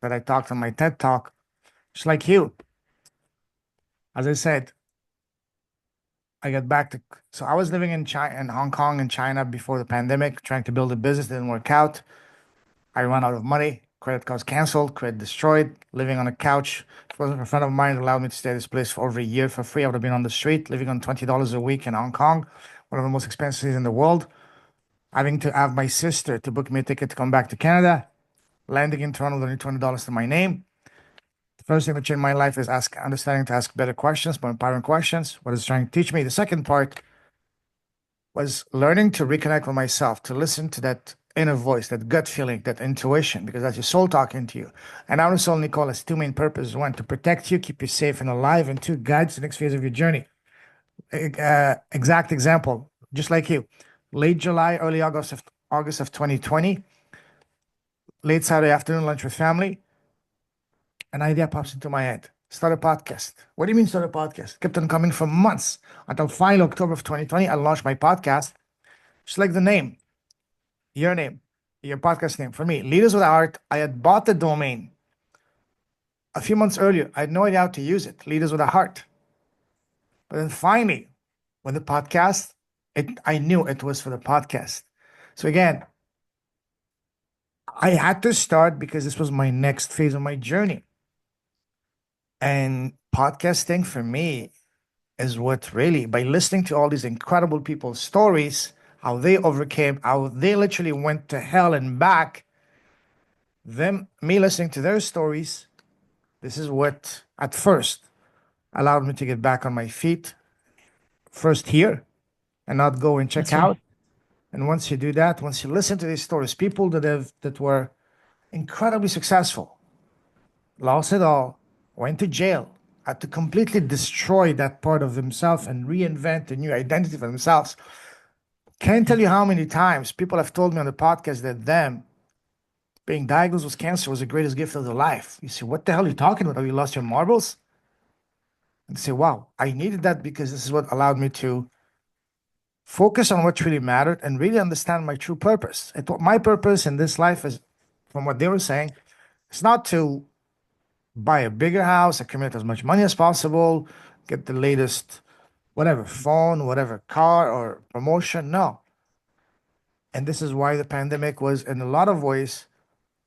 that I talked on my TED Talk. Just like you, as I said, I got back to, so I was living in China, in Hong Kong and China before the pandemic, trying to build a business, didn't work out. I ran out of money, credit cards canceled, credit destroyed, living on a couch. If it wasn't for a friend of mine that allowed me to stay at this place for over a year for free, I would have been on the street, living on $20 a week in Hong Kong, one of the most expensive cities in the world. Having to have my sister to book me a ticket to come back to Canada, landing in Toronto with only $20 to my name. The first thing that changed my life is understanding to ask better questions, more empowering questions. What it's trying to teach me. The second part was learning to reconnect with myself, to listen to that inner voice, that gut feeling, that intuition, because that's your soul talking to you. And our soul, Nicole, has two main purposes. One, to protect you, keep you safe and alive, and two, guides the next phase of your journey. Exact example, just like you. Late July, early August of 2020, late Saturday afternoon, lunch with family, an idea pops into my head. Start a podcast. What do you mean start a podcast? Kept on coming for months until finally October of 2020, I launched my podcast. Just like the name, your name, your podcast name. For me, Leaders with Heart, I had bought the domain a few months earlier. I had no idea how to use it, Leaders with a Heart. But then finally, when the podcast, I knew it was for the podcast. So again, I had to start because this was my next phase of my journey. And podcasting for me is what really, by listening to all these incredible people's stories, how they overcame, how they literally went to hell and back, me listening to their stories, this is what at first allowed me to get back on my feet, first here and not go and check That's right. out. And once you do that, once you listen to these stories, people that were incredibly successful, lost it all, went to jail, had to completely destroy that part of themselves and reinvent a new identity for themselves. Can't tell you how many times people have told me on the podcast that them being diagnosed with cancer was the greatest gift of their life. You say, what the hell are you talking about? Have you lost your marbles? And say, wow, I needed that because this is what allowed me to focus on what really mattered and really understand my true purpose. My purpose in this life is, from what they were saying, it's not to buy a bigger house, accumulate as much money as possible, get the latest whatever phone, whatever car or promotion. No. And this is why the pandemic was, in a lot of ways,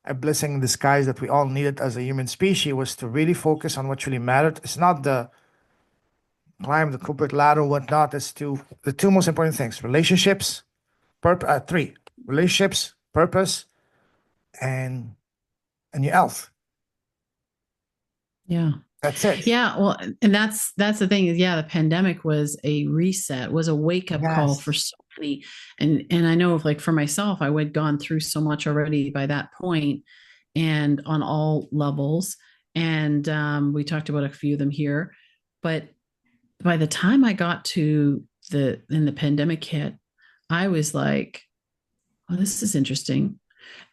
a blessing in disguise that we all needed as a human species, was to really focus on what really mattered. It's not the climb the corporate ladder, whatnot. It's the two most important things: relationships, three relationships, purpose, and your health. Yeah. That's it. Yeah, well, and that's the thing is, yeah, the pandemic was a reset, was a wake up call for Yes. so many, and I know, like for myself, I had gone through so much already by that point, and on all levels, and we talked about a few of them here, but by the time I got to the pandemic hit, I was like, oh, this is interesting.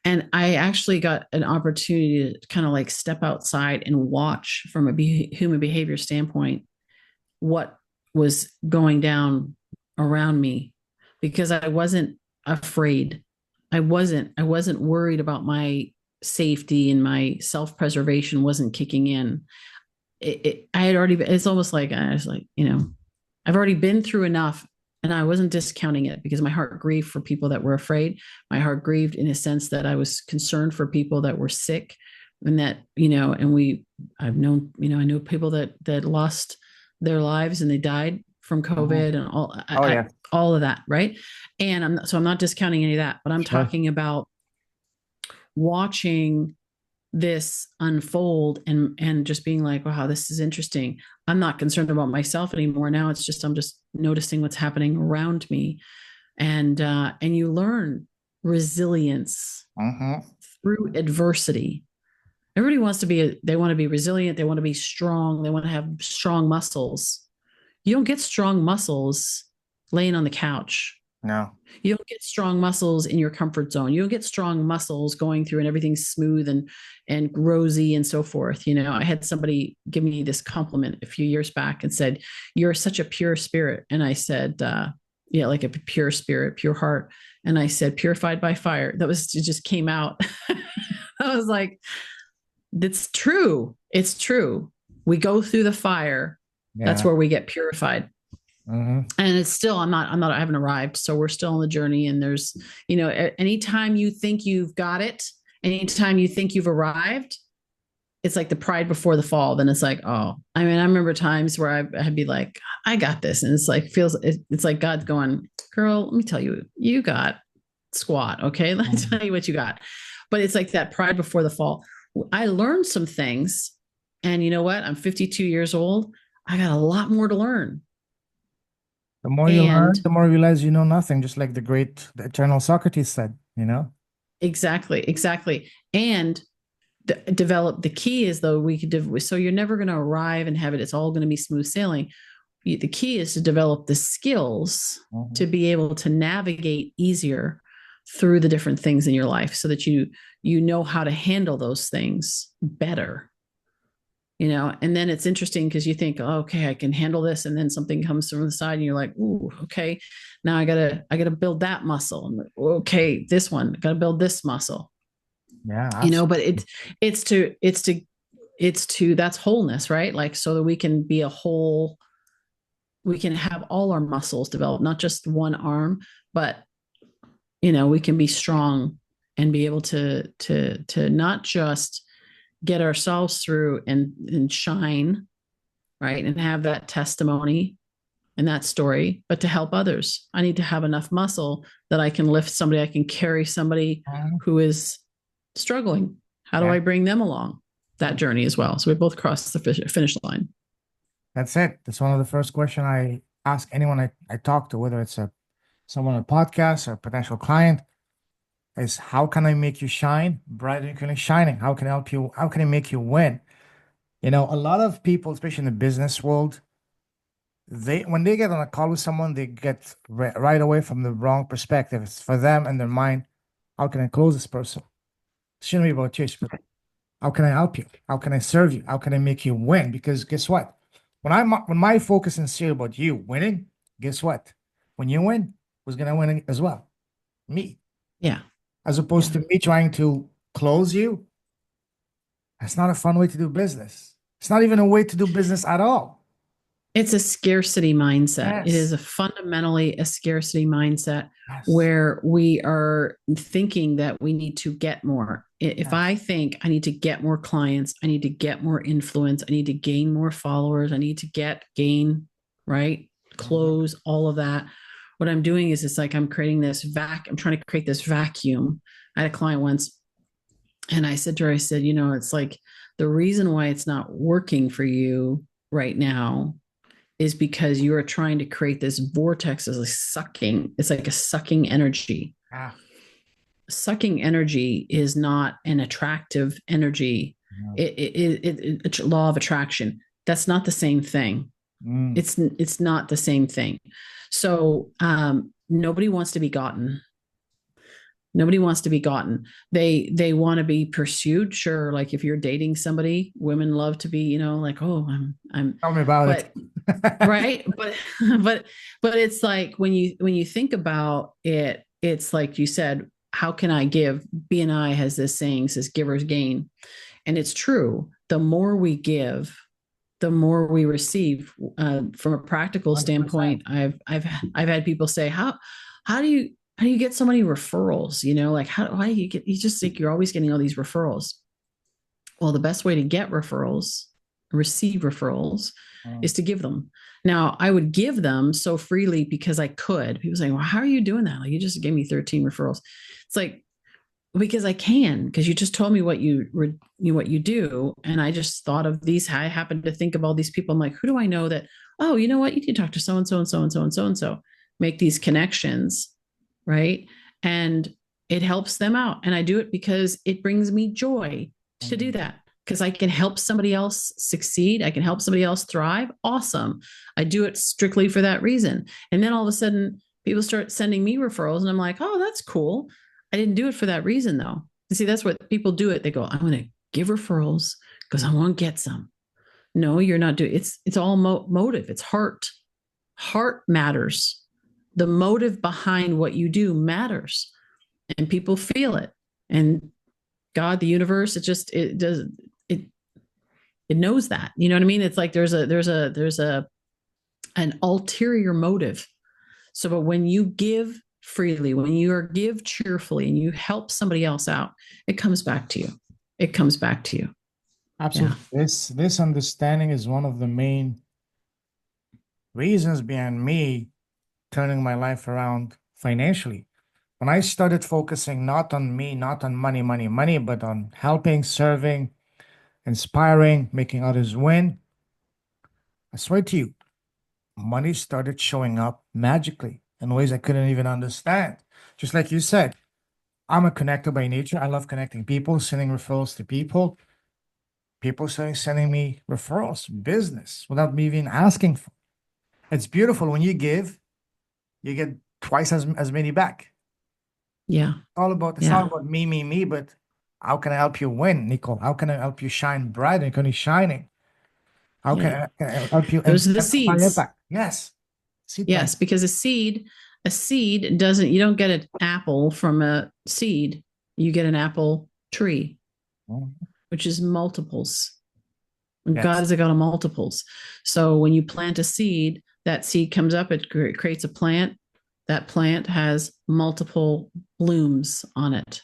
And I actually got an opportunity to kind of like step outside and watch from a human behavior standpoint what was going down around me because I wasn't afraid. I wasn't worried about my safety and my self-preservation wasn't kicking in. I had already been, it's almost like I was like, I've already been through enough and I wasn't discounting it because my heart grieved for people that were afraid. My heart grieved in a sense that I was concerned for people that were sick and that, I've known, I know people that lost their lives and they died from COVID and all, Oh, yeah. all of that, right? And I'm not discounting any of that, but I'm Sure. talking about watching this unfold and just being like, wow, this is interesting. I'm not concerned about myself anymore. Now it's just I'm just noticing what's happening around me. And you learn resilience through adversity. Everybody wants to be, they want to be resilient, they want to be strong, they want to have strong muscles. You don't get strong muscles laying on the couch. No. You don't get strong muscles in your comfort zone. You don't get strong muscles going through and everything's smooth and rosy and so forth. You know, I had somebody give me this compliment a few years back and said, "You're such a pure spirit." And I said, yeah, like a pure spirit, pure heart. And I said, "Purified by fire." That was, it just came out. I was like, that's true. It's true. We go through the fire. Yeah. That's where we get purified. And it's still, I haven't arrived. So we're still on the journey. And there's, you know, anytime you think you've got it, anytime you think you've arrived, it's like the pride before the fall. Then it's like, oh, I mean, I remember times where I'd be like, I got this. And it's like, it's like God's going, girl, let me tell you, you got squat. Okay. Let me tell you what you got. But it's like that pride before the fall. I learned some things, and you know what? I'm 52 years old. I got a lot more to learn. The more you learn, the more you realize you know nothing, just like the eternal Socrates said, you know? Exactly. And develop, the key is though, so you're never going to arrive and have it, it's all going to be smooth sailing. The key is to develop the skills to be able to navigate easier through the different things in your life so that you know how to handle those things better. You know, and then it's interesting because you think, oh, okay, I can handle this. And then something comes from the side and you're like, ooh, okay, now I gotta build that muscle. I'm like, okay, this one, gotta build this muscle. Yeah. Absolutely. You know, but it's to that's wholeness, right? Like, so that we can be a whole, we can have all our muscles develop, not just one arm, but you know, we can be strong and be able to not just get ourselves through and shine, right? And have that testimony and that story, but to help others. I need to have enough muscle that I can lift somebody, I can carry somebody who is struggling. How do I bring them along that journey as well? So we both crossed the finish line. That's it. That's one of the first questions I ask anyone I talk to, whether it's someone on a podcast or a potential client, is how can I make you shine brighter than you're shining? How can I help you? How can I make you win? You know, a lot of people, especially in the business world, when they get on a call with someone, they get right away from the wrong perspective. It's for them and their mind. How can I close this person? It shouldn't be about you. But how can I help you? How can I serve you? How can I make you win? Because guess what? When my focus is sincere about you winning, guess what? When you win, who's gonna win as well? Me. Yeah. As opposed to me trying to close you. That's not a fun way to do business. It's not even a way to do business at all. It's a scarcity mindset. Yes. It is fundamentally a scarcity mindset where we are thinking that we need to get more. If I think I need to get more clients, I need to get more influence, I need to gain more followers, I need to gain, right? Close, all of that. What I'm doing is it's like I'm creating this I'm trying to create this vacuum. I had a client once and I said to her, I said, you know, it's like the reason why it's not working for you right now is because you are trying to create this vortex as a sucking. It's like a sucking energy. Sucking energy is not an attractive energy. No. It's law of attraction. That's not the same thing. It's not the same thing. So nobody wants to be gotten. Nobody wants to be gotten. They want to be pursued. Sure. Like if you're dating somebody, women love to be, you know, like, oh, I'm tell me about it. Right. But it's like when you think about it, it's like you said, how can I give? BNI has this saying, says givers gain. And it's true. The more we give, the more we receive. From a practical 100%. Standpoint, I've had people say, how do you get so many referrals? You know, like why do you just think you're always getting all these referrals? Well, the best way to get referrals, receive referrals, is to give them. Now, I would give them so freely because I could. People say, well, how are you doing that? Like, you just gave me 13 referrals. It's like, because I can, because you just told me what what you do. And I just thought of these. I happen to think of all these people. I'm like, who do I know that, oh, you know what? You need to talk to so-and-so and so-and-so and so-and-so, make these connections. Right. And it helps them out. And I do it because it brings me joy to do that, because I can help somebody else succeed. I can help somebody else thrive. Awesome. I do it strictly for that reason. And then all of a sudden people start sending me referrals and I'm like, oh, that's cool. I didn't do it for that reason though. You see, that's what people do it. They go, I'm going to give referrals because I want to get some. No, you're not doing it's all motive. It's heart. Heart matters. The motive behind what you do matters, and people feel it. And God, the universe, it does it. It knows that. You know what I mean? It's like there's an ulterior motive. So, but when you give freely, when you give cheerfully, and you help somebody else out, it comes back to you. It comes back to you. Absolutely. Yeah. This understanding is one of the main reasons behind me turning my life around financially. When I started focusing not on me, not on money, but on helping, serving, inspiring, making others win, I swear to you, money started showing up magically in ways I couldn't even understand. Just like you said, I'm a connector by nature. I love connecting people, sending referrals to people. People starting sending me referrals, business, without me even asking for. It's beautiful when you give, you get twice as many back. Yeah. It's not about me, but how can I help you win, Nicole? How can I help you shine bright and continue shining? How can I help you Those are the seeds. Impact? Yes. Yes, because a seed doesn't, you don't get an apple from a seed. You get an apple tree, which is multiples. And yes. God is a God of multiples. So when you plant a seed, that seed comes up, it creates a plant. That plant has multiple blooms on it.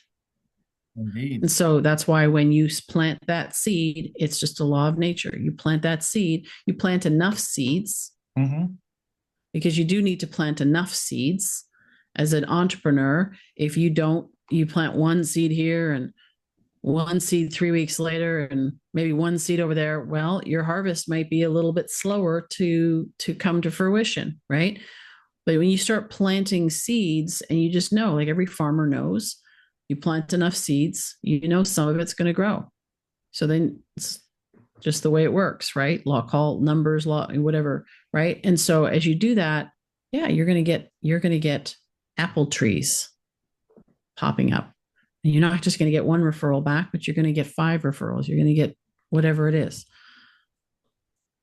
Indeed. And so that's why when you plant that seed, it's just a law of nature. You plant that seed, you plant enough seeds, because you do need to plant enough seeds as an entrepreneur. If you don't, you plant one seed here and one seed 3 weeks later and maybe one seed over there, well, your harvest might be a little bit slower to come to fruition, right? But when you start planting seeds, and you just know, like every farmer knows, you plant enough seeds, you know some of it's going to grow. So then it's just the way it works, right? Law, numbers, law, whatever, right? And so as you do that, yeah, you're going to get apple trees popping up. And you're not just going to get one referral back, but you're going to get 5 referrals. You're going to get whatever it is.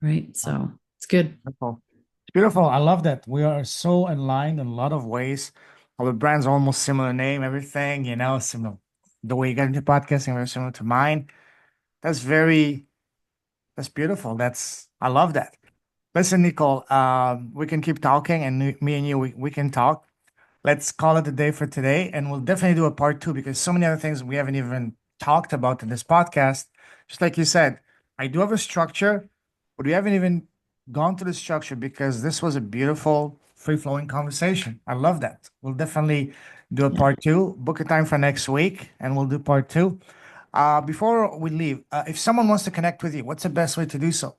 Right? So it's good. It's beautiful. I love that. We are so aligned in a lot of ways. Our brand's almost similar name, everything, similar. The way you got into podcasting, very similar to mine. That's beautiful. I love that. Listen, Nicole, we can keep talking, and me and you, we can talk. Let's call it a day for today, and we'll definitely do a part 2 because so many other things we haven't even talked about in this podcast. Just like you said, I do have a structure, but we haven't even gone through the structure because this was a beautiful, free-flowing conversation. I love that. We'll definitely do a part 2. Book a time for next week, and we'll do part 2. Before we leave, if someone wants to connect with you, what's the best way to do so?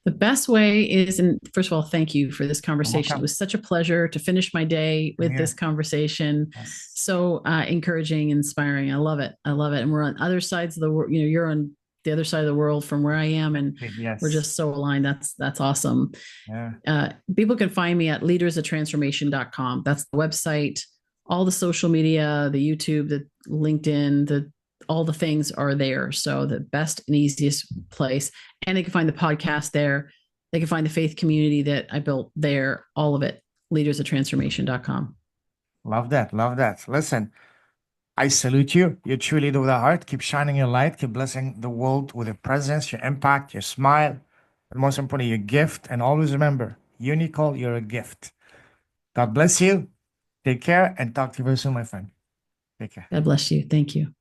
The best way is, and first of all, thank you for this conversation. It was such a pleasure to finish my day with this conversation. Yes. So encouraging, inspiring. I love it. I love it. And we're on other sides of the world. You're on the other side of the world from where I am, and we're just so aligned. That's awesome. Yeah. People can find me at leadersoftransformation.com. That's the website. All the social media, the YouTube, the LinkedIn, all the things are there. So the best and easiest place. And they can find the podcast there. They can find the faith community that I built there, all of it, leadersoftransformation.com. Love that. Love that. Listen, I salute you. You're true leader with a heart. Keep shining your light. Keep blessing the world with your presence, your impact, your smile, and most importantly, your gift. And always remember, you, Nicole, you're a gift. God bless you. Take care and talk to you very soon, my friend. Take care. God bless you. Thank you.